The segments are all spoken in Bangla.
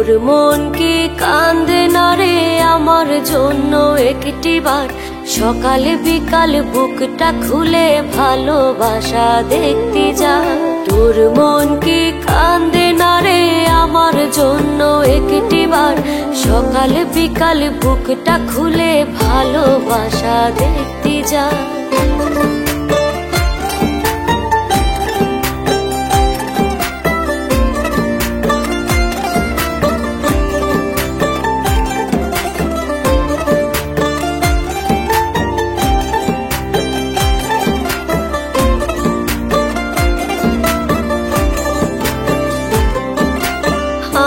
তোর মন কি কান্দে না রে আমার জন্য একটিবার? সকালে বিকালে বুকটা খুলে ভালোবাসা দেখতে যা। তোর মন কি কান্দে না রে আমার জন্য একটিবার? সকালে বিকালে বুকটা খুলে ভালোবাসা দেখতে যা।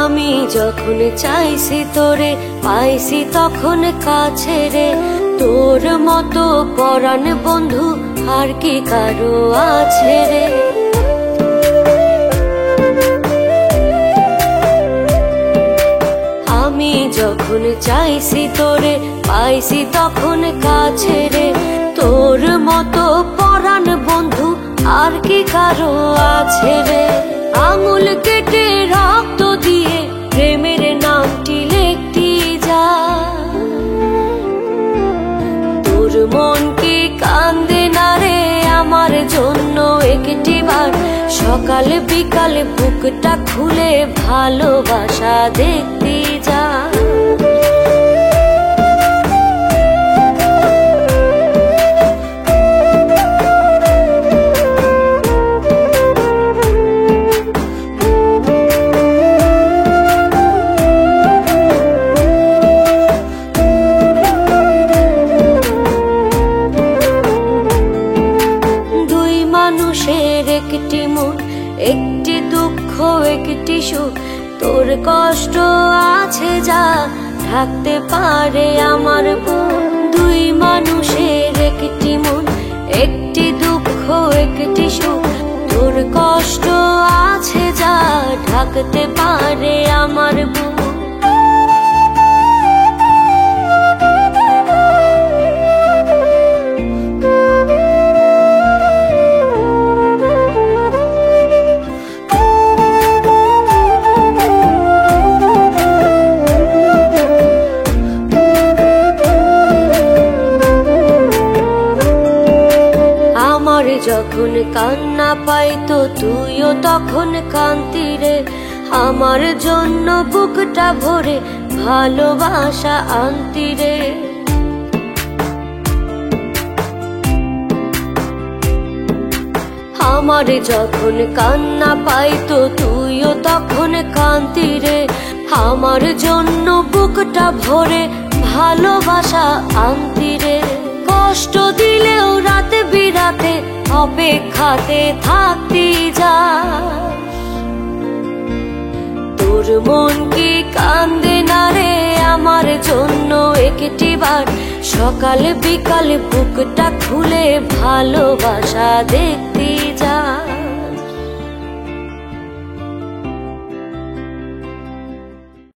আমি যখন চাইছি তোরে পাইছি তখন কাছে রে। তোর মতো পরাণ বন্ধু আর কি কারো আছে রে? আমি যখন চাইছি তোরে পাইছি তখন কাছে রে। তোর মতো পরাণ বন্ধু আর কি কারো আছে রে? আঙুল কেটে রক্ত দিয়ে প্রেমের নামটি লিখতে যা। তোর মন কি কান্দে না রে আমার জন্য একটিবার? সকালে বিকালে বুকটা খুলে ভালোবাসা দেখতে যা। মানুষের একটি মন, একটি দুঃখ একটি সুখ। তোর কষ্ট আছে যা থাকতে পারে আমার বোন। দুই মানুষের একটি মন, একটি দুঃখ একটি সুখ। তোর কষ্ট আছে যা ঢাকতে পারে আমার বোন। যখন কান্না পাইতো তুইও তখন কান্তি রে। আমার জন্য বুকটা ভরে ভালোবাসা আনতি রে। আমার যখন কান্না পাইতো তুইও তখন কান্তি রে। আমার জন্য বুকটা ভরে ভালোবাসা আনতি রে। কষ্ট দিলেও রাতে বিরাতে অপেক্ষাতে থাকতে যা। তোর মন কি কান্দে না রে আমার জন্য একটিবার? সকালে বিকালে বুকটা খুলে ভালোবাসা দেখতে